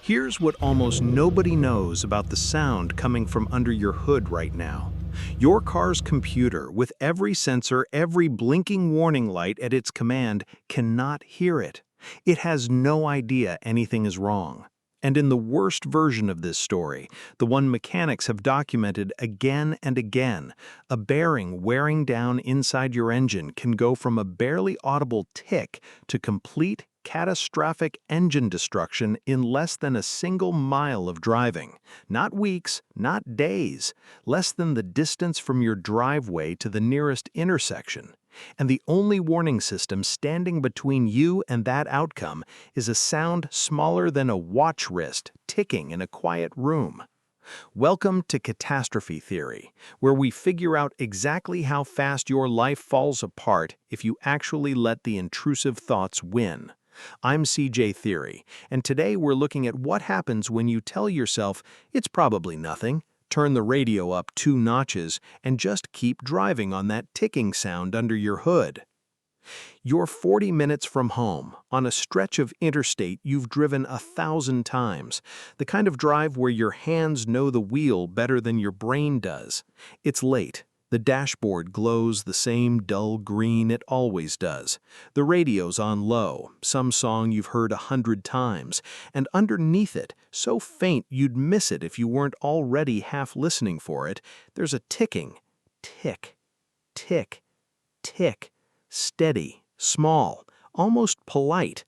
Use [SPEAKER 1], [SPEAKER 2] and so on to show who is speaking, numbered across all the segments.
[SPEAKER 1] Here's what almost nobody knows about the sound coming from under your hood right now. Your car's computer, with every sensor, every blinking warning light at its command, cannot hear it. It has no idea anything is wrong. And in the worst version of this story, the one mechanics have documented again and again, a bearing wearing down inside your engine can go from a barely audible tick to complete catastrophic engine destruction in less than a single mile of driving. Not weeks, not days, less than the distance from your driveway to the nearest intersection. And the only warning system standing between you and that outcome is a sound smaller than a watch wrist ticking in a quiet room. Welcome to Catastrophe Theory, where we figure out exactly how fast your life falls apart if you actually let the intrusive thoughts win. I'm CJ Theory, and today we're looking at what happens when you tell yourself it's probably nothing, turn the radio up 2 notches, and just keep driving on that ticking sound under your hood. You're 40 minutes from home, on a stretch of interstate you've driven 1,000 times, the kind of drive where your hands know the wheel better than your brain does. It's late. The dashboard glows the same dull green it always does. The radio's on low, some song you've heard 100 times, and underneath it, so faint you'd miss it if you weren't already half listening for it, there's a ticking. Tick, tick, tick. Steady, small, almost polite.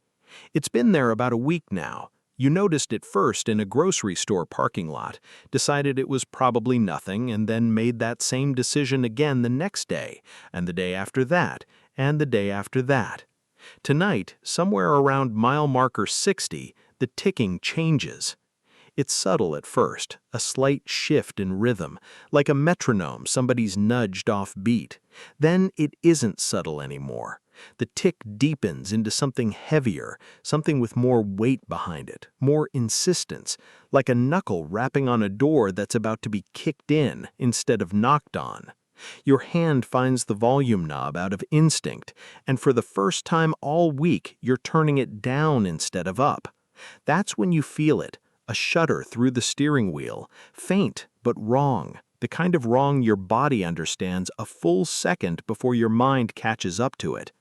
[SPEAKER 1] It's been there about a week now. You noticed it first in a grocery store parking lot, decided it was probably nothing, and then made that same decision again the next day, and the day after that, and the day after that. Tonight, somewhere around mile marker 60, the ticking changes. It's subtle at first, a slight shift in rhythm, like a metronome somebody's nudged off beat. Then it isn't subtle anymore. The tick deepens into something heavier, something with more weight behind it, more insistence, like a knuckle rapping on a door that's about to be kicked in instead of knocked on. Your hand finds the volume knob out of instinct, and for the first time all week, you're turning it down instead of up. That's when you feel it, a shudder through the steering wheel, faint but wrong, the kind of wrong your body understands a full second before your mind catches up to it.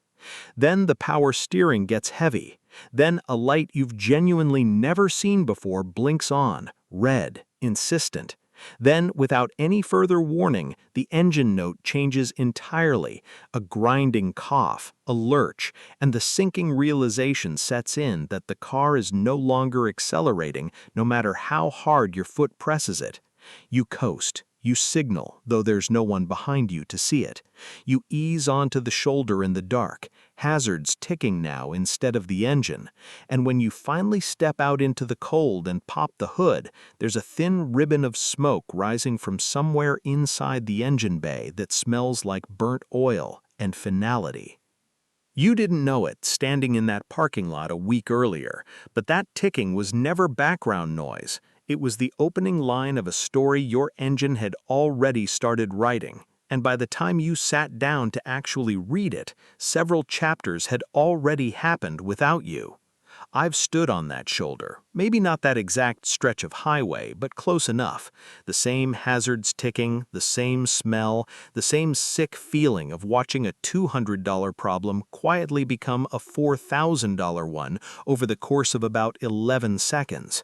[SPEAKER 1] Then the power steering gets heavy. Then a light you've genuinely never seen before blinks on, red, insistent. Then, without any further warning, the engine note changes entirely, a grinding cough, a lurch, and the sinking realization sets in that the car is no longer accelerating no matter how hard your foot presses it. You coast. You signal, though there's no one behind you to see it. You ease onto the shoulder in the dark, hazards ticking now instead of the engine. And when you finally step out into the cold and pop the hood, there's a thin ribbon of smoke rising from somewhere inside the engine bay that smells like burnt oil and finality. You didn't know it standing in that parking lot a week earlier, but that ticking was never background noise. It was the opening line of a story your engine had already started writing, and by the time you sat down to actually read it, several chapters had already happened without you. I've stood on that shoulder, maybe not that exact stretch of highway, but close enough. The same hazards ticking, the same smell, the same sick feeling of watching a $200 problem quietly become a $4,000 one over the course of about 11 seconds.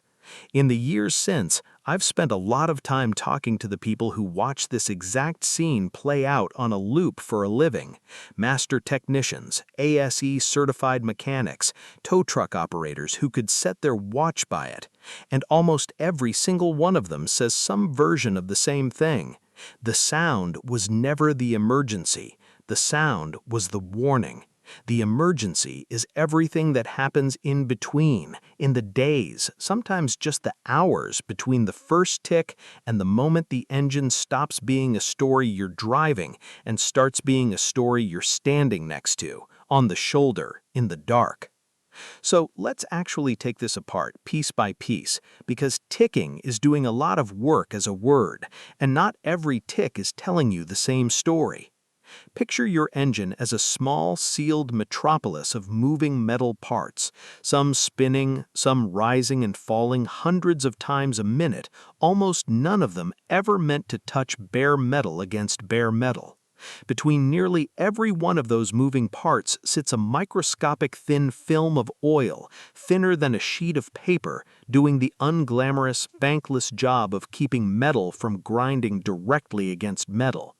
[SPEAKER 1] In the years since, I've spent a lot of time talking to the people who watch this exact scene play out on a loop for a living. Master technicians, ASE certified mechanics, tow truck operators who could set their watch by it. And almost every single one of them says some version of the same thing. The sound was never the emergency. The sound was the warning. The emergency is everything that happens in between, in the days, sometimes just the hours between the first tick and the moment the engine stops being a story you're driving and starts being a story you're standing next to, on the shoulder, in the dark. So let's actually take this apart piece by piece, because ticking is doing a lot of work as a word, and not every tick is telling you the same story. Picture your engine as a small, sealed metropolis of moving metal parts, some spinning, some rising and falling hundreds of times a minute, almost none of them ever meant to touch bare metal against bare metal. Between nearly every one of those moving parts sits a microscopic thin film of oil, thinner than a sheet of paper, doing the unglamorous, thankless job of keeping metal from grinding directly against metal.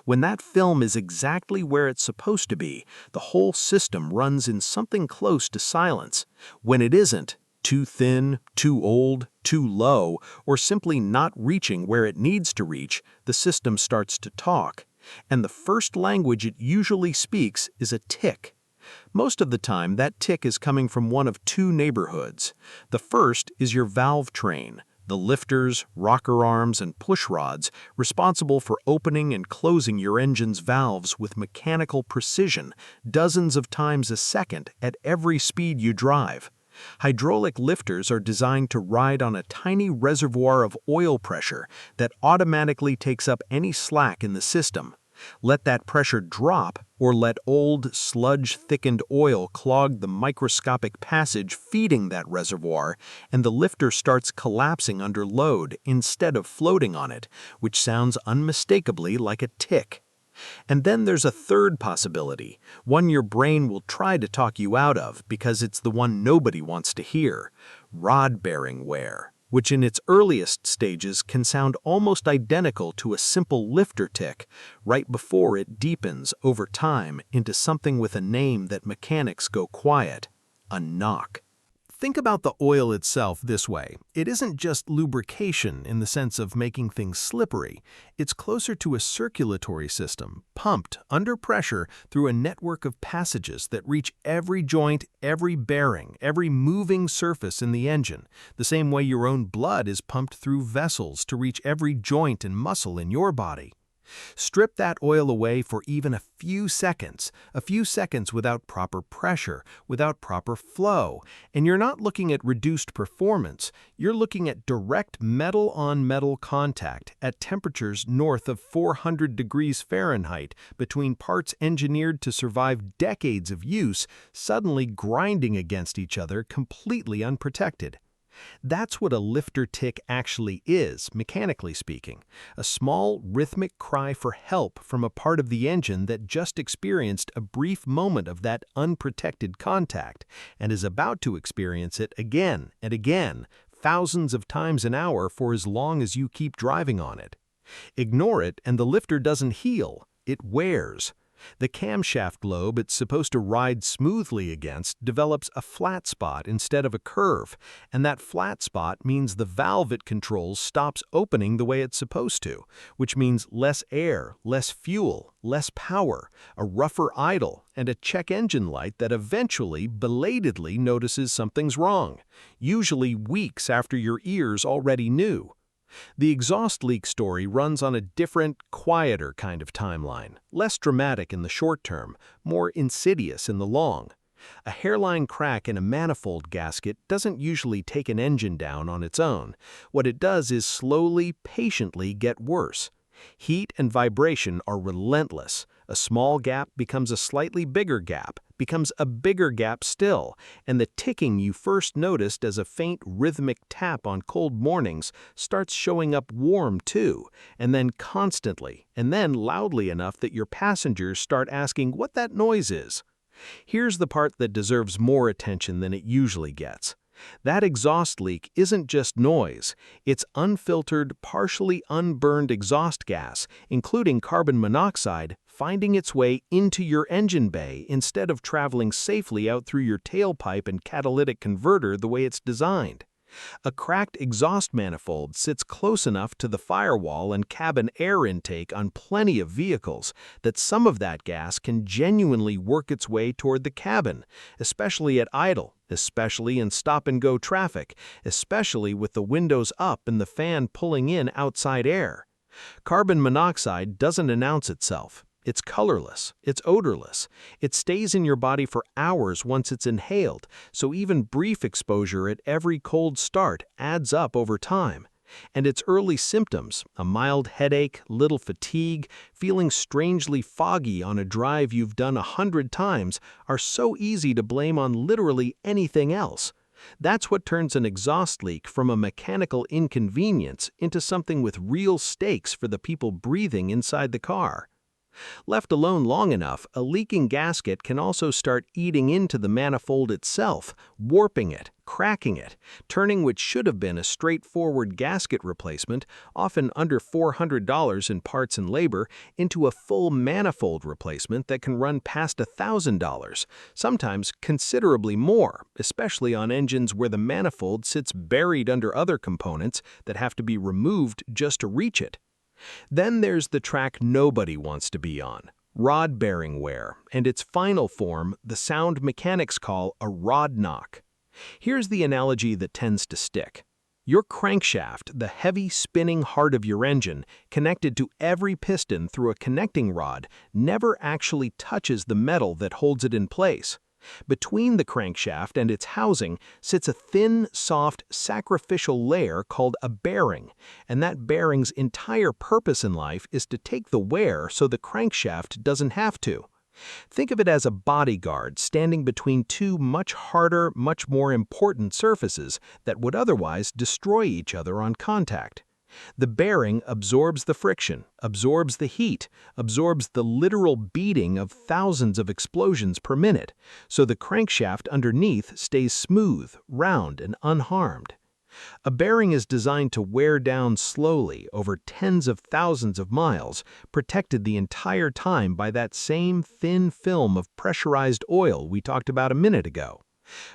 [SPEAKER 1] When that film is exactly where it's supposed to be, the whole system runs in something close to silence. When it isn't, too thin, too old, too low, or simply not reaching where it needs to reach, the system starts to talk. And the first language it usually speaks is a tick. Most of the time, that tick is coming from one of two neighborhoods. The first is your valve train, the lifters, rocker arms, and push rods responsible for opening and closing your engine's valves with mechanical precision dozens of times a second at every speed you drive. Hydraulic lifters are designed to ride on a tiny reservoir of oil pressure that automatically takes up any slack in the system. Let that pressure drop, or let old, sludge-thickened oil clog the microscopic passage feeding that reservoir, and the lifter starts collapsing under load instead of floating on it, which sounds unmistakably like a tick. And then there's a third possibility, one your brain will try to talk you out of because it's the one nobody wants to hear: rod-bearing wear, which in its earliest stages can sound almost identical to a simple lifter tick, right before it deepens over time into something with a name that mechanics go quiet: a knock. Think about the oil itself this way. It isn't just lubrication in the sense of making things slippery. It's closer to a circulatory system, pumped under pressure through a network of passages that reach every joint, every bearing, every moving surface in the engine, the same way your own blood is pumped through vessels to reach every joint and muscle in your body. Strip that oil away for even a few seconds without proper pressure, without proper flow, and you're not looking at reduced performance, you're looking at direct metal-on-metal contact at temperatures north of 400 degrees Fahrenheit between parts engineered to survive decades of use suddenly grinding against each other completely unprotected. That's what a lifter tick actually is, mechanically speaking, a small rhythmic cry for help from a part of the engine that just experienced a brief moment of that unprotected contact and is about to experience it again and again, thousands of times an hour for as long as you keep driving on it. Ignore it and the lifter doesn't heal, it wears. The camshaft globe it's supposed to ride smoothly against develops a flat spot instead of a curve, and that flat spot means the valve it controls stops opening the way it's supposed to, which means less air, less fuel, less power, a rougher idle, and a check engine light that eventually, belatedly notices something's wrong, usually weeks after your ears already knew. The exhaust leak story runs on a different, quieter kind of timeline, less dramatic in the short term, more insidious in the long. A hairline crack in a manifold gasket doesn't usually take an engine down on its own. What it does is slowly, patiently get worse. Heat and vibration are relentless. A small gap becomes a slightly bigger gap, becomes a bigger gap still, and the ticking you first noticed as a faint rhythmic tap on cold mornings starts showing up warm too, and then constantly, and then loudly enough that your passengers start asking what that noise is. Here's the part that deserves more attention than it usually gets. That exhaust leak isn't just noise, it's unfiltered, partially unburned exhaust gas, including carbon monoxide, finding its way into your engine bay instead of traveling safely out through your tailpipe and catalytic converter the way it's designed. A cracked exhaust manifold sits close enough to the firewall and cabin air intake on plenty of vehicles that some of that gas can genuinely work its way toward the cabin, especially at idle, especially in stop-and-go traffic, especially with the windows up and the fan pulling in outside air. Carbon monoxide doesn't announce itself. It's colorless, it's odorless. It stays in your body for hours once it's inhaled, so even brief exposure at every cold start adds up over time. And its early symptoms, a mild headache, little fatigue, feeling strangely foggy on a drive you've done 100 times, are so easy to blame on literally anything else. That's what turns an exhaust leak from a mechanical inconvenience into something with real stakes for the people breathing inside the car. Left alone long enough, a leaking gasket can also start eating into the manifold itself, warping it, cracking it, turning what should have been a straightforward gasket replacement, often under $400 in parts and labor, into a full manifold replacement that can run past $1,000, sometimes considerably more, especially on engines where the manifold sits buried under other components that have to be removed just to reach it. Then there's the track nobody wants to be on, rod bearing wear, and its final form, the sound mechanics call a rod knock. Here's the analogy that tends to stick. Your crankshaft, the heavy spinning heart of your engine, connected to every piston through a connecting rod, never actually touches the metal that holds it in place. Between the crankshaft and its housing sits a thin, soft, sacrificial layer called a bearing, and that bearing's entire purpose in life is to take the wear so the crankshaft doesn't have to. Think of it as a bodyguard standing between two much harder, much more important surfaces that would otherwise destroy each other on contact. The bearing absorbs the friction, absorbs the heat, absorbs the literal beating of thousands of explosions per minute, so the crankshaft underneath stays smooth, round, and unharmed. A bearing is designed to wear down slowly over tens of thousands of miles, protected the entire time by that same thin film of pressurized oil we talked about a minute ago.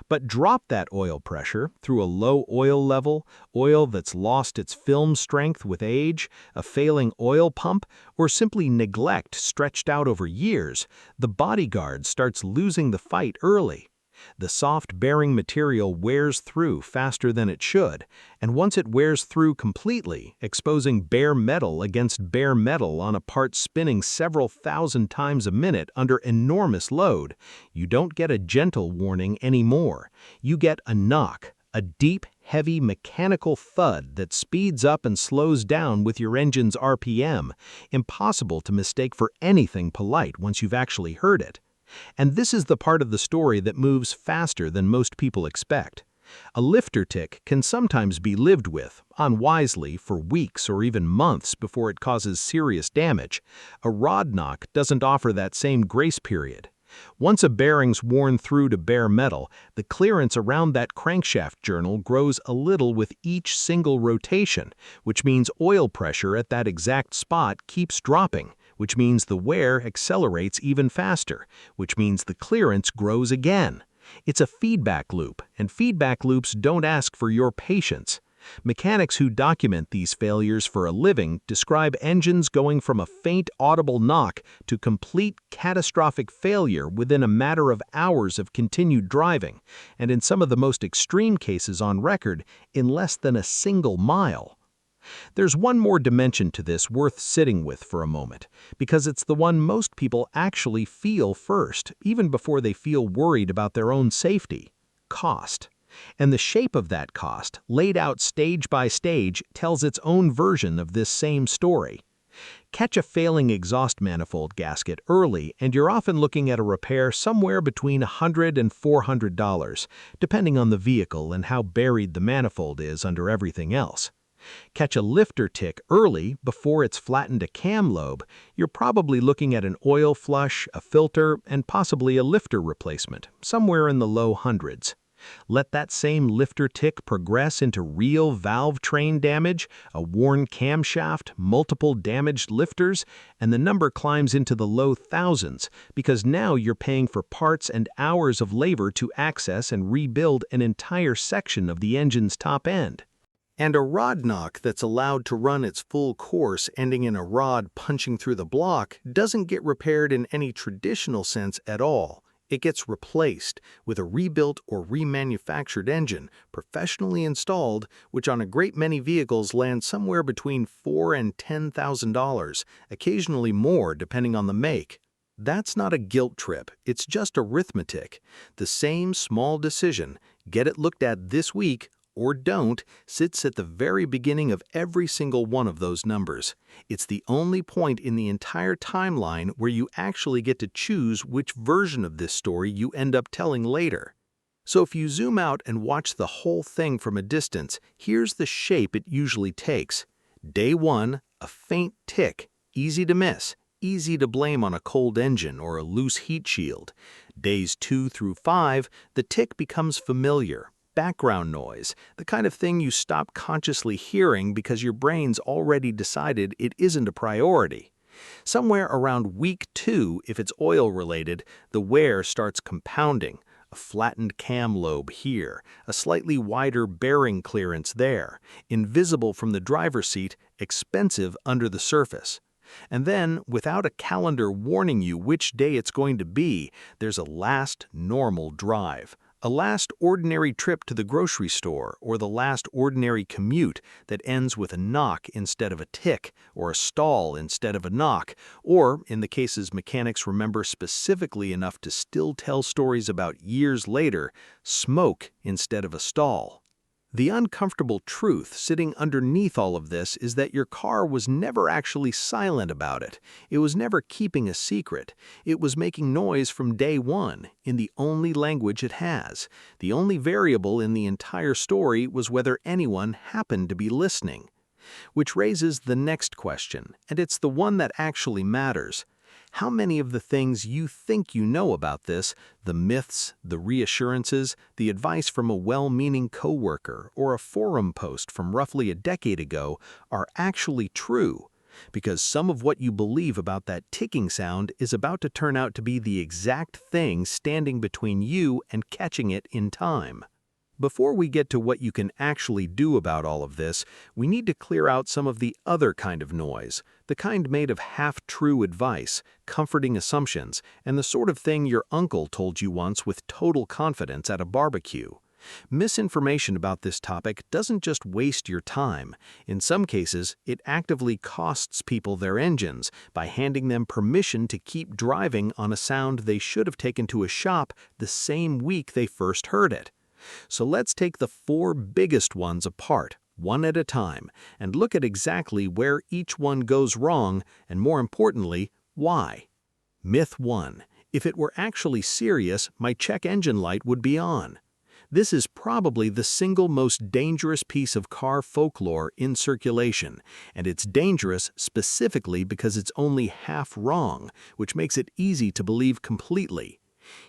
[SPEAKER 1] But drop that oil pressure through a low oil level, oil that's lost its film strength with age, a failing oil pump, or simply neglect stretched out over years, the bodyguard starts losing the fight early. The soft bearing material wears through faster than it should, and once it wears through completely, exposing bare metal against bare metal on a part spinning several thousand times a minute under enormous load, you don't get a gentle warning anymore. You get a knock, a deep, heavy mechanical thud that speeds up and slows down with your engine's RPM, impossible to mistake for anything polite once you've actually heard it. And this is the part of the story that moves faster than most people expect. A lifter tick can sometimes be lived with, unwisely, for weeks or even months before it causes serious damage. A rod knock doesn't offer that same grace period. Once a bearing's worn through to bare metal, the clearance around that crankshaft journal grows a little with each single rotation, which means oil pressure at that exact spot keeps dropping, which means the wear accelerates even faster, which means the clearance grows again. It's a feedback loop, and feedback loops don't ask for your patience. Mechanics who document these failures for a living describe engines going from a faint audible knock to complete catastrophic failure within a matter of hours of continued driving, and in some of the most extreme cases on record, in less than a single mile. There's one more dimension to this worth sitting with for a moment, because it's the one most people actually feel first, even before they feel worried about their own safety: cost. And the shape of that cost, laid out stage by stage, tells its own version of this same story. Catch a failing exhaust manifold gasket early, and you're often looking at a repair somewhere between $100 and $400, depending on the vehicle and how buried the manifold is under everything else. Catch a lifter tick early, before it's flattened a cam lobe, you're probably looking at an oil flush, a filter, and possibly a lifter replacement, somewhere in the low hundreds. Let that same lifter tick progress into real valve train damage, a worn camshaft, multiple damaged lifters, and the number climbs into the low thousands, because now you're paying for parts and hours of labor to access and rebuild an entire section of the engine's top end. And a rod knock that's allowed to run its full course, ending in a rod punching through the block, doesn't get repaired in any traditional sense at all. It gets replaced with a rebuilt or remanufactured engine, professionally installed, which on a great many vehicles lands somewhere between $4,000 and $10,000, occasionally more depending on the make. That's not a guilt trip, it's just arithmetic. The same small decision, get it looked at this week or don't sits at the very beginning of every single one of those numbers. It's the only point in the entire timeline where you actually get to choose which version of this story you end up telling later. So if you zoom out and watch the whole thing from a distance, here's the shape it usually takes. Day 1, a faint tick, easy to miss, easy to blame on a cold engine or a loose heat shield. Days 2 through 5, the tick becomes familiar, background noise, the kind of thing you stop consciously hearing because your brain's already decided it isn't a priority. Somewhere around week 2, if it's oil-related, the wear starts compounding. A flattened cam lobe here, a slightly wider bearing clearance there, invisible from the driver's seat, expensive under the surface. And then, without a calendar warning you which day it's going to be, there's a last normal drive. A last ordinary trip to the grocery store or the last ordinary commute that ends with a knock instead of a tick, or a stall instead of a knock, or, in the cases mechanics remember specifically enough to still tell stories about years later, smoke instead of a stall. The uncomfortable truth sitting underneath all of this is that your car was never actually silent about it. It was never keeping a secret. It was making noise from day 1, in the only language it has. The only variable in the entire story was whether anyone happened to be listening. Which raises the next question, and it's the one that actually matters. How many of the things you think you know about this, the myths, the reassurances, the advice from a well-meaning coworker or a forum post from roughly a decade ago are actually true? Because some of what you believe about that ticking sound is about to turn out to be the exact thing standing between you and catching it in time. Before we get to what you can actually do about all of this, we need to clear out some of the other kind of noise, the kind made of half-true advice, comforting assumptions, and the sort of thing your uncle told you once with total confidence at a barbecue. Misinformation about this topic doesn't just waste your time. In some cases, it actively costs people their engines by handing them permission to keep driving on a sound they should have taken to a shop the same week they first heard it. So let's take the 4 biggest ones apart, one at a time, and look at exactly where each one goes wrong, and more importantly, why. Myth 1. If it were actually serious, my check engine light would be on. This is probably the single most dangerous piece of car folklore in circulation, and it's dangerous specifically because it's only half wrong, which makes it easy to believe completely.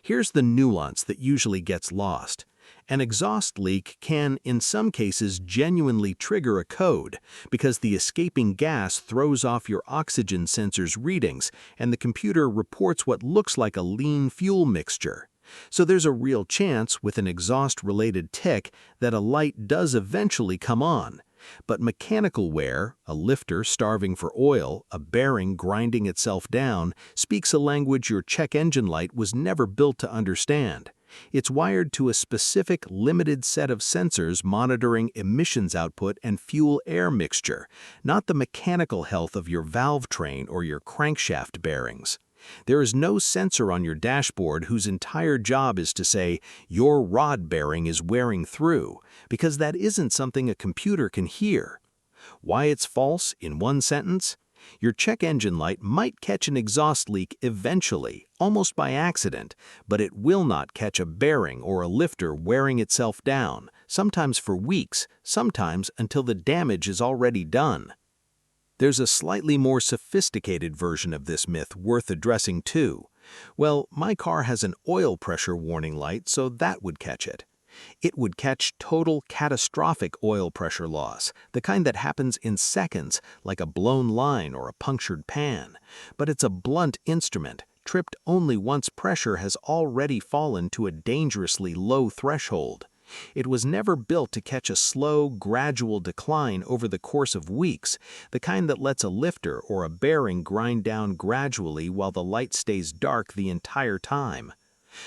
[SPEAKER 1] Here's the nuance that usually gets lost. An exhaust leak can, in some cases, genuinely trigger a code because the escaping gas throws off your oxygen sensor's readings and the computer reports what looks like a lean fuel mixture. So there's a real chance with an exhaust-related tick that a light does eventually come on. But mechanical wear, a lifter starving for oil, a bearing grinding itself down, speaks a language your check engine light was never built to understand. It's wired to a specific, limited set of sensors monitoring emissions output and fuel-air mixture, not the mechanical health of your valve train or your crankshaft bearings. There is no sensor on your dashboard whose entire job is to say, your rod bearing is wearing through, because that isn't something a computer can hear. Why it's false in one sentence? Your check engine light might catch an exhaust leak eventually, almost by accident, but it will not catch a bearing or a lifter wearing itself down, sometimes for weeks, sometimes until the damage is already done. There's a slightly more sophisticated version of this myth worth addressing too. Well, my car has an oil pressure warning light, so that would catch it. It would catch total catastrophic oil pressure loss, the kind that happens in seconds, like a blown line or a punctured pan. But it's a blunt instrument, tripped only once pressure has already fallen to a dangerously low threshold. It was never built to catch a slow, gradual decline over the course of weeks, the kind that lets a lifter or a bearing grind down gradually while the light stays dark the entire time.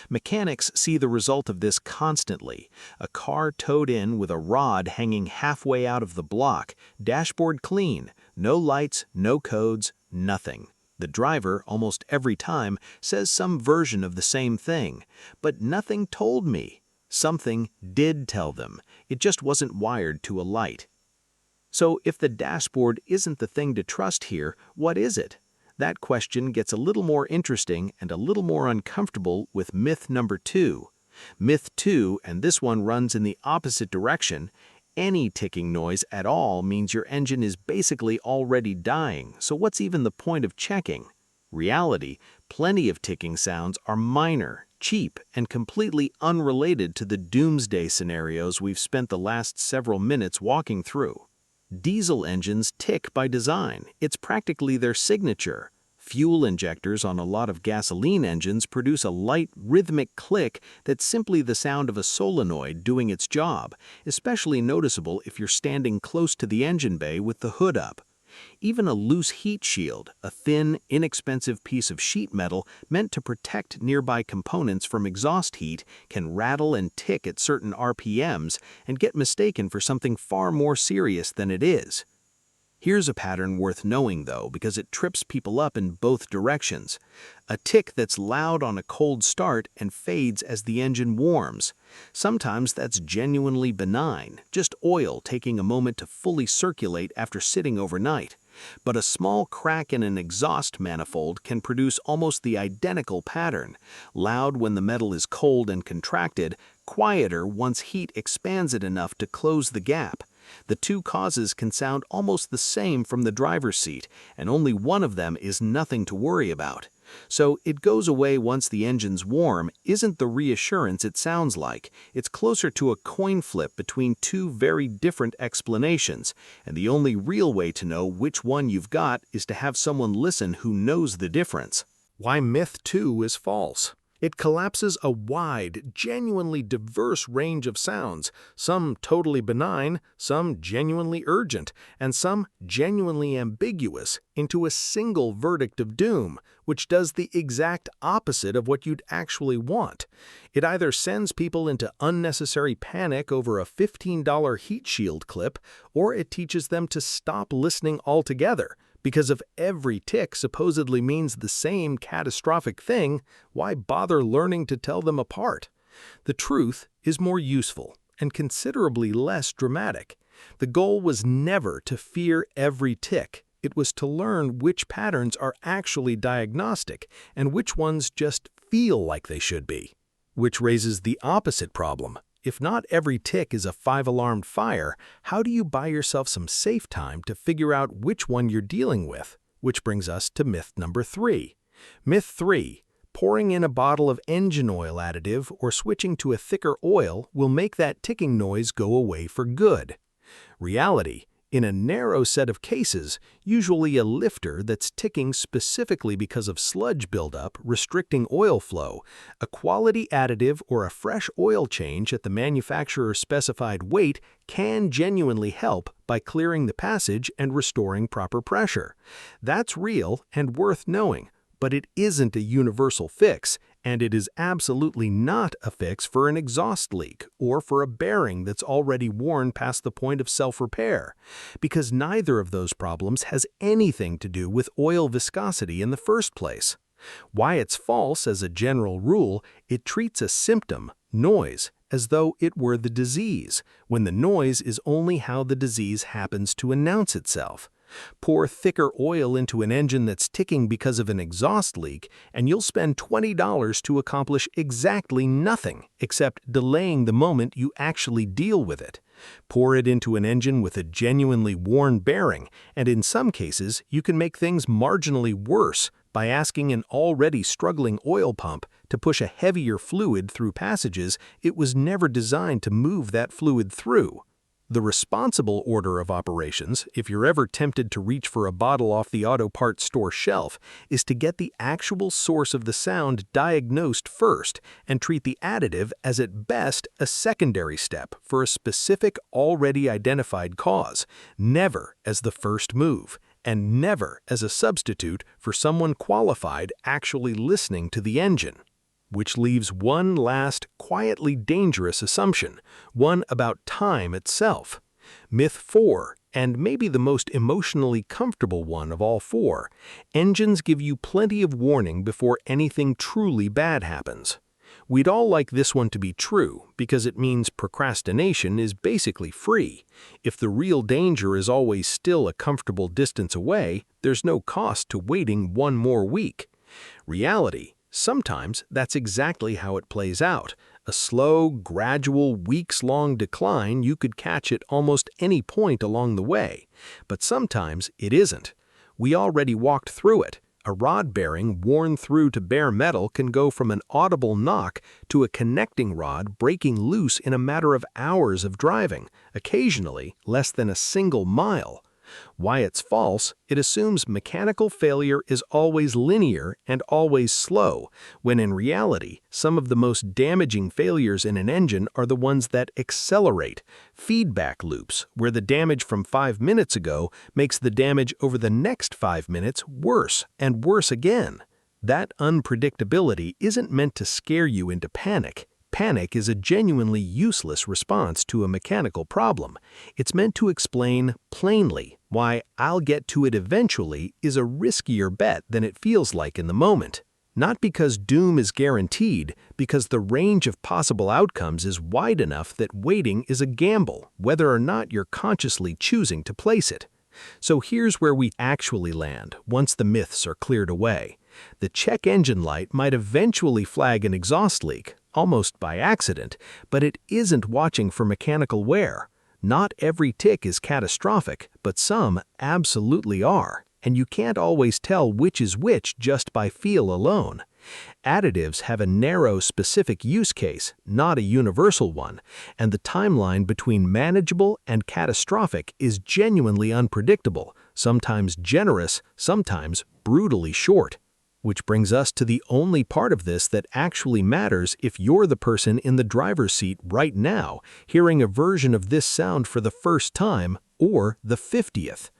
[SPEAKER 1] Mechanics see the result of this constantly, a car towed in with a rod hanging halfway out of the block, dashboard clean, no lights, no codes, nothing. The driver, almost every time, says some version of the same thing, but nothing told me. Something did tell them. It just wasn't wired to a light. So if the dashboard isn't the thing to trust here, what is it? That question gets a little more interesting and a little more uncomfortable with myth number 2. Myth 2, and this one runs in the opposite direction. Any ticking noise at all means your engine is basically already dying, so what's even the point of checking? Reality, plenty of ticking sounds are minor, cheap, and completely unrelated to the doomsday scenarios we've spent the last several minutes walking through. Diesel engines tick by design. It's practically their signature. Fuel injectors on a lot of gasoline engines produce a light, rhythmic click that's simply the sound of a solenoid doing its job, especially noticeable if you're standing close to the engine bay with the hood up. Even a loose heat shield, a thin, inexpensive piece of sheet metal meant to protect nearby components from exhaust heat, can rattle and tick at certain RPMs and get mistaken for something far more serious than it is. Here's a pattern worth knowing, though, because it trips people up in both directions. A tick that's loud on a cold start and fades as the engine warms. Sometimes that's genuinely benign, just oil taking a moment to fully circulate after sitting overnight. But a small crack in an exhaust manifold can produce almost the identical pattern. Loud when the metal is cold and contracted, quieter once heat expands it enough to close the gap. The two causes can sound almost the same from the driver's seat, and only one of them is nothing to worry about. So it goes away once the engine's warm isn't the reassurance it sounds like. It's closer to a coin flip between two very different explanations, and the only real way to know which one you've got is to have someone listen who knows the difference. Why myth 2 is false. It collapses a wide, genuinely diverse range of sounds, some totally benign, some genuinely urgent, and some genuinely ambiguous, into a single verdict of doom, which does the exact opposite of what you'd actually want. It either sends people into unnecessary panic over a $15 heat shield clip, or it teaches them to stop listening altogether. Because if every tick supposedly means the same catastrophic thing, why bother learning to tell them apart? The truth is more useful and considerably less dramatic. The goal was never to fear every tick. It was to learn which patterns are actually diagnostic and which ones just feel like they should be. Which raises the opposite problem. If not every tick is a 5-alarmed fire, how do you buy yourself some safe time to figure out which one you're dealing with? Which brings us to myth number 3. Myth 3. Pouring in a bottle of engine oil additive or switching to a thicker oil will make that ticking noise go away for good. Reality. In a narrow set of cases, usually a lifter that's ticking specifically because of sludge buildup restricting oil flow, a quality additive or a fresh oil change at the manufacturer's specified weight can genuinely help by clearing the passage and restoring proper pressure. That's real and worth knowing, but it isn't a universal fix, and it is absolutely not a fix for an exhaust leak or for a bearing that's already worn past the point of self-repair, because neither of those problems has anything to do with oil viscosity in the first place. Why it's false as a general rule, it treats a symptom, noise, as though it were the disease, when the noise is only how the disease happens to announce itself. Pour thicker oil into an engine that's ticking because of an exhaust leak, and you'll spend $20 to accomplish exactly nothing except delaying the moment you actually deal with it. Pour it into an engine with a genuinely worn bearing, and in some cases, you can make things marginally worse by asking an already struggling oil pump to push a heavier fluid through passages it was never designed to move that fluid through. The responsible order of operations, if you're ever tempted to reach for a bottle off the auto parts store shelf, is to get the actual source of the sound diagnosed first and treat the additive as at best a secondary step for a specific already identified cause, never as the first move, and never as a substitute for someone qualified actually listening to the engine. Which leaves one last, quietly dangerous assumption, one about time itself. Myth 4, and maybe the most emotionally comfortable one of all 4, engines give you plenty of warning before anything truly bad happens. We'd all like this one to be true because it means procrastination is basically free. If the real danger is always still a comfortable distance away, there's no cost to waiting one more week. Reality, sometimes that's exactly how it plays out. A slow, gradual, weeks-long decline you could catch at almost any point along the way. But sometimes it isn't. We already walked through it. A rod bearing worn through to bare metal can go from an audible knock to a connecting rod breaking loose in a matter of hours of driving, occasionally less than a single mile. Why it's false, it assumes mechanical failure is always linear and always slow, when in reality, some of the most damaging failures in an engine are the ones that accelerate, feedback loops, where the damage from 5 minutes ago makes the damage over the next 5 minutes worse and worse again. That unpredictability isn't meant to scare you into panic. Panic is a genuinely useless response to a mechanical problem. It's meant to explain plainly why "I'll get to it eventually" is a riskier bet than it feels like in the moment. Not because doom is guaranteed, because the range of possible outcomes is wide enough that waiting is a gamble, whether or not you're consciously choosing to place it. So here's where we actually land once the myths are cleared away. The check engine light might eventually flag an exhaust leak, almost by accident, but it isn't watching for mechanical wear. Not every tick is catastrophic, but some absolutely are, and you can't always tell which is which just by feel alone. Additives have a narrow, specific use case, not a universal one, and the timeline between manageable and catastrophic is genuinely unpredictable, sometimes generous, sometimes brutally short. Which brings us to the only part of this that actually matters if you're the person in the driver's seat right now, hearing a version of this sound for the first time, or the 50th.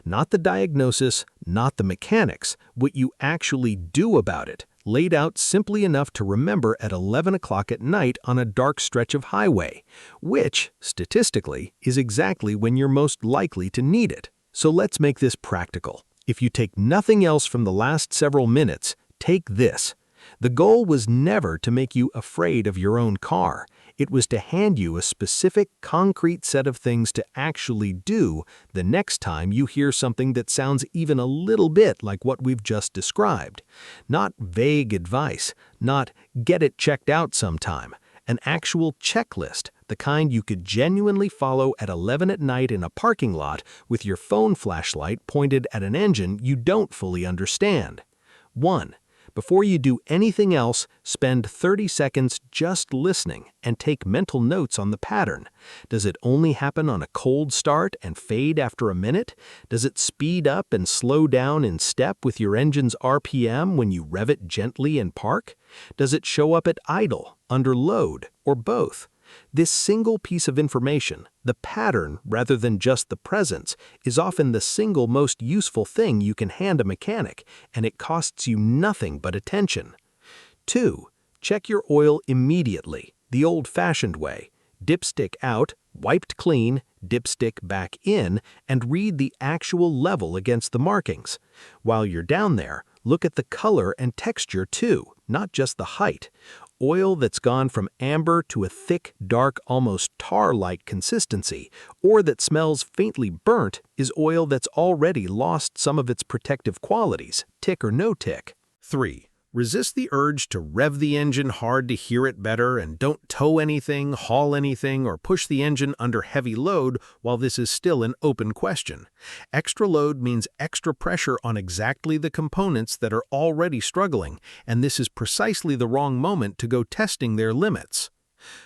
[SPEAKER 1] Not the diagnosis, not the mechanics, what you actually do about it, laid out simply enough to remember at 11 o'clock at night on a dark stretch of highway, which, statistically, is exactly when you're most likely to need it. So let's make this practical. If you take nothing else from the last several minutes, take this. The goal was never to make you afraid of your own car. It was to hand you a specific, concrete set of things to actually do the next time you hear something that sounds even a little bit like what we've just described. Not vague advice, not "get it checked out sometime." An actual checklist, the kind you could genuinely follow at 11 at night in a parking lot with your phone flashlight pointed at an engine you don't fully understand. 1. Before you do anything else, spend 30 seconds just listening and take mental notes on the pattern. Does it only happen on a cold start and fade after a minute? Does it speed up and slow down in step with your engine's RPM when you rev it gently in park? Does it show up at idle, under load, or both? This single piece of information, the pattern rather than just the presence, is often the single most useful thing you can hand a mechanic, and it costs you nothing but attention. 2. Check your oil immediately, the old-fashioned way. Dipstick out, wiped clean, dipstick back in, and read the actual level against the markings. While you're down there, look at the color and texture too, not just the height. Oil that's gone from amber to a thick, dark, almost tar-like consistency, or that smells faintly burnt, is oil that's already lost some of its protective qualities, tick or no tick. 3. Resist the urge to rev the engine hard to hear it better, and don't tow anything, haul anything, or push the engine under heavy load while this is still an open question. Extra load means extra pressure on exactly the components that are already struggling, and this is precisely the wrong moment to go testing their limits.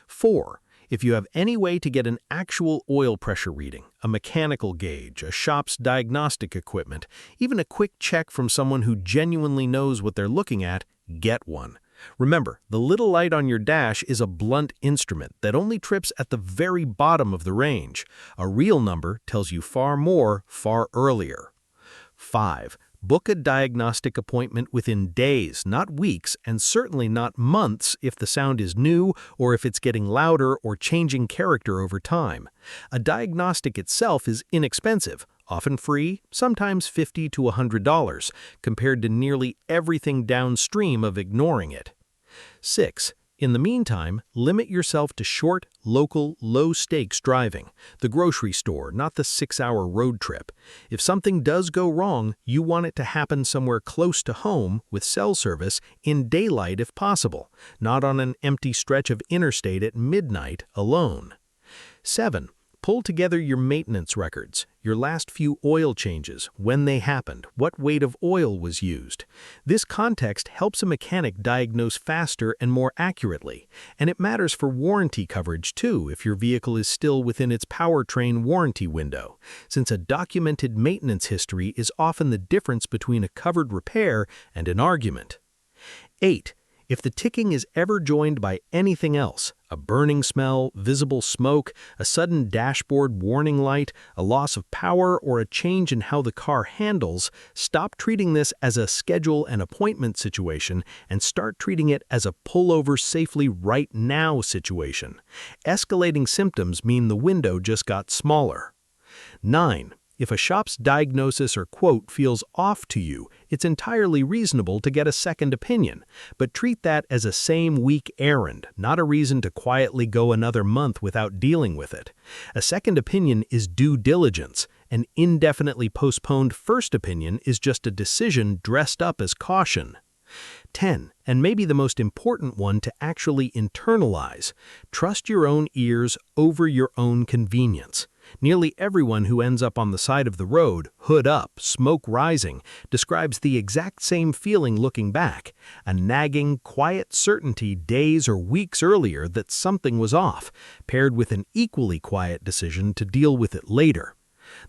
[SPEAKER 1] 4. If you have any way to get an actual oil pressure reading, a mechanical gauge, a shop's diagnostic equipment, even a quick check from someone who genuinely knows what they're looking at, get one. Remember, the little light on your dash is a blunt instrument that only trips at the very bottom of the range. A real number tells you far more, far earlier. 5. Book a diagnostic appointment within days, not weeks, and certainly not months if the sound is new or if it's getting louder or changing character over time. A diagnostic itself is inexpensive, often free, sometimes $50 to $100, compared to nearly everything downstream of ignoring it. 6. In the meantime, limit yourself to short, local, low-stakes driving. The grocery store, not the 6-hour road trip. If something does go wrong, you want it to happen somewhere close to home with cell service in daylight if possible, not on an empty stretch of interstate at midnight alone. 7. Pull together your maintenance records, your last few oil changes, when they happened, what weight of oil was used. This context helps a mechanic diagnose faster and more accurately, and it matters for warranty coverage too if your vehicle is still within its powertrain warranty window, since a documented maintenance history is often the difference between a covered repair and an argument. 8. If the ticking is ever joined by anything else, a burning smell, visible smoke, a sudden dashboard warning light, a loss of power, or a change in how the car handles, stop treating this as a schedule and appointment situation and start treating it as a pull over safely right now situation. Escalating symptoms mean the window just got smaller. 9. If a shop's diagnosis or quote feels off to you, it's entirely reasonable to get a second opinion, but treat that as a same-week errand, not a reason to quietly go another month without dealing with it. A second opinion is due diligence. An indefinitely postponed first opinion is just a decision dressed up as caution. 10, and maybe the most important one to actually internalize, trust your own ears over your own convenience. Nearly everyone who ends up on the side of the road, hood up, smoke rising, describes the exact same feeling looking back, a nagging, quiet certainty days or weeks earlier that something was off, paired with an equally quiet decision to deal with it later.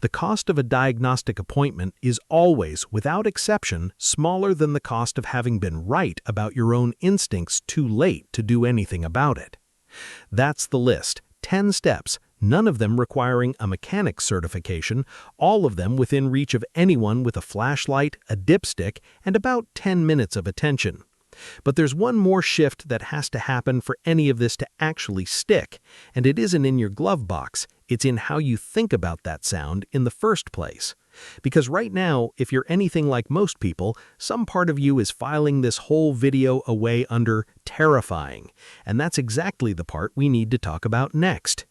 [SPEAKER 1] The cost of a diagnostic appointment is always, without exception, smaller than the cost of having been right about your own instincts too late to do anything about it. That's the list, 10 steps, none of them requiring a mechanic's certification, all of them within reach of anyone with a flashlight, a dipstick, and about 10 minutes of attention. But there's one more shift that has to happen for any of this to actually stick, and it isn't in your glove box, it's in how you think about that sound in the first place. Because right now, if you're anything like most people, some part of you is filing this whole video away under terrifying, and that's exactly the part we need to talk about next.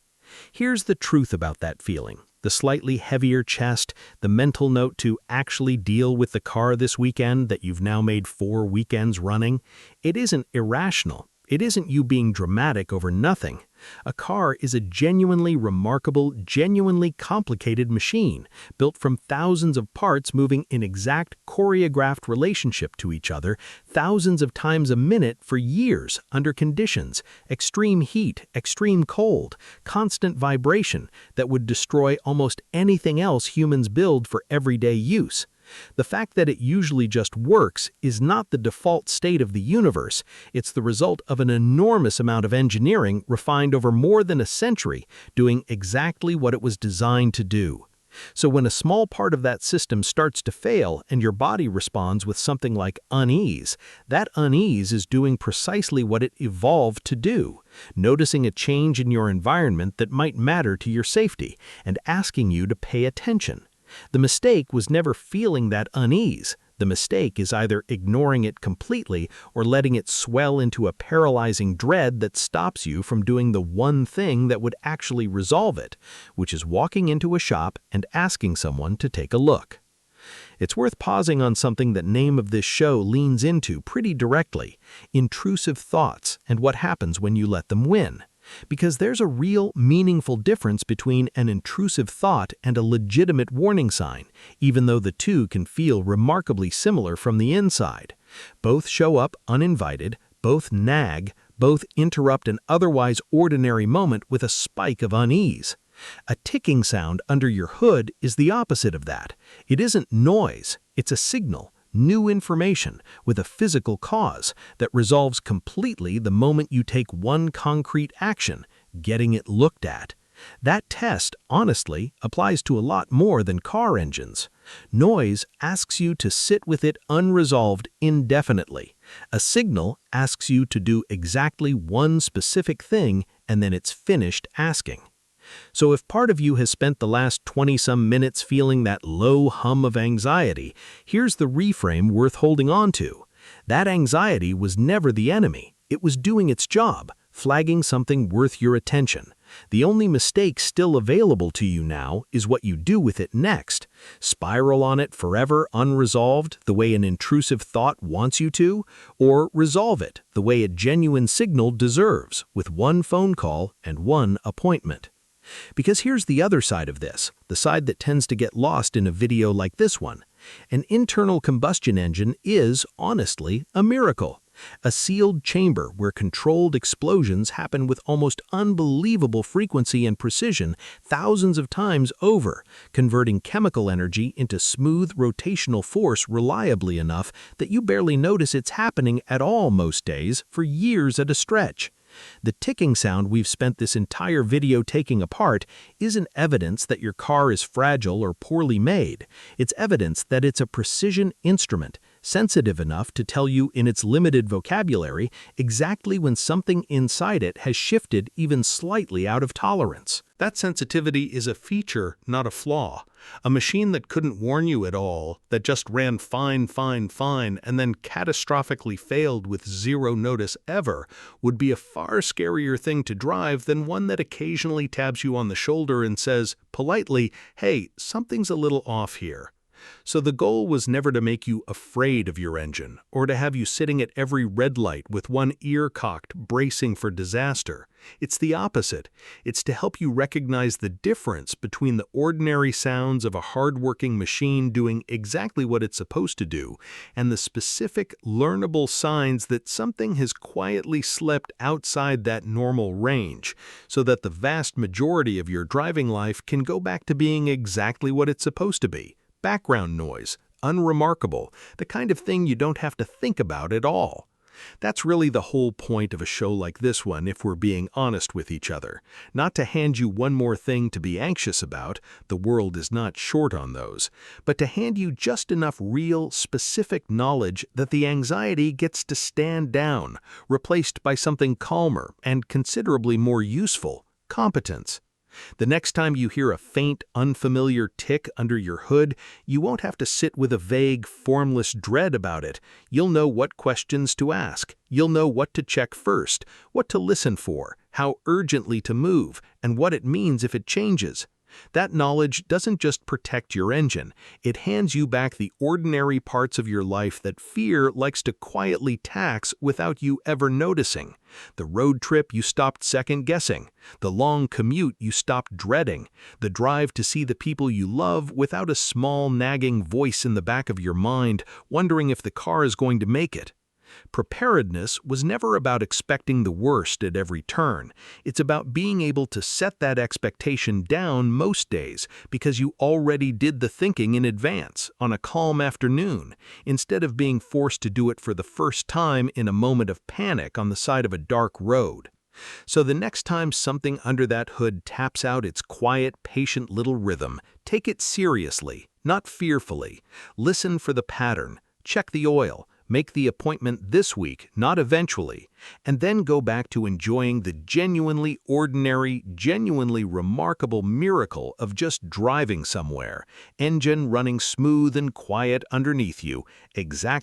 [SPEAKER 1] Here's the truth about that feeling. The slightly heavier chest, the mental note to actually deal with the car this weekend that you've now made 4 weekends running. It isn't irrational. It isn't you being dramatic over nothing. A car is a genuinely remarkable, genuinely complicated machine, built from thousands of parts moving in exact choreographed relationship to each other, thousands of times a minute for years under conditions, extreme heat, extreme cold, constant vibration that would destroy almost anything else humans build for everyday use. The fact that it usually just works is not the default state of the universe. It's the result of an enormous amount of engineering refined over more than a century, doing exactly what it was designed to do. So when a small part of that system starts to fail and your body responds with something like unease, that unease is doing precisely what it evolved to do, noticing a change in your environment that might matter to your safety and asking you to pay attention. The mistake was never feeling that unease. The mistake is either ignoring it completely or letting it swell into a paralyzing dread that stops you from doing the one thing that would actually resolve it, which is walking into a shop and asking someone to take a look. It's worth pausing on something that name of this show leans into pretty directly, intrusive thoughts and what happens when you let them win. Because there's a real, meaningful difference between an intrusive thought and a legitimate warning sign, even though the two can feel remarkably similar from the inside. Both show up uninvited, both nag, both interrupt an otherwise ordinary moment with a spike of unease. A ticking sound under your hood is the opposite of that. It isn't noise, it's a signal. New information with a physical cause that resolves completely the moment you take one concrete action, getting it looked at. That test, honestly, applies to a lot more than car engines. Noise asks you to sit with it unresolved indefinitely. A signal asks you to do exactly one specific thing and then it's finished asking. So if part of you has spent the last 20-some minutes feeling that low hum of anxiety, here's the reframe worth holding on to. That anxiety was never the enemy. It was doing its job, flagging something worth your attention. The only mistake still available to you now is what you do with it next. Spiral on it forever unresolved, the way an intrusive thought wants you to, or resolve it the way a genuine signal deserves, with one phone call and one appointment. Because here's the other side of this, the side that tends to get lost in a video like this one. An internal combustion engine is, honestly, a miracle. A sealed chamber where controlled explosions happen with almost unbelievable frequency and precision thousands of times over, converting chemical energy into smooth rotational force reliably enough that you barely notice it's happening at all most days for years at a stretch. The ticking sound we've spent this entire video taking apart isn't evidence that your car is fragile or poorly made. It's evidence that it's a precision instrument, sensitive enough to tell you in its limited vocabulary exactly when something inside it has shifted even slightly out of tolerance. That sensitivity is a feature, not a flaw. A machine that couldn't warn you at all, that just ran fine, and then catastrophically failed with zero notice ever, would be a far scarier thing to drive than one that occasionally taps you on the shoulder and says, politely, hey, something's a little off here. So the goal was never to make you afraid of your engine, or to have you sitting at every red light with one ear cocked, bracing for disaster. It's the opposite. It's to help you recognize the difference between the ordinary sounds of a hard-working machine doing exactly what it's supposed to do, and the specific, learnable signs that something has quietly slipped outside that normal range, so that the vast majority of your driving life can go back to being exactly what it's supposed to be. Background noise, unremarkable, the kind of thing you don't have to think about at all. That's really the whole point of a show like this one, if we're being honest with each other. Not to hand you one more thing to be anxious about, the world is not short on those, but to hand you just enough real, specific knowledge that the anxiety gets to stand down, replaced by something calmer and considerably more useful, competence. The next time you hear a faint, unfamiliar tick under your hood, you won't have to sit with a vague, formless dread about it. You'll know what questions to ask. You'll know what to check first, what to listen for, how urgently to move, and what it means if it changes. That knowledge doesn't just protect your engine, it hands you back the ordinary parts of your life that fear likes to quietly tax without you ever noticing. The road trip you stopped second-guessing, the long commute you stopped dreading, the drive to see the people you love without a small nagging voice in the back of your mind wondering if the car is going to make it. Preparedness was never about expecting the worst at every turn. It's about being able to set that expectation down most days because you already did the thinking in advance on a calm afternoon, instead of being forced to do it for the first time in a moment of panic on the side of a dark road. So the next time something under that hood taps out its quiet, patient little rhythm, take it seriously, not fearfully. Listen for the pattern, check the oil, make the appointment this week, not eventually, and then go back to enjoying the genuinely ordinary, genuinely remarkable miracle of just driving somewhere, engine running smooth and quiet underneath you, exactly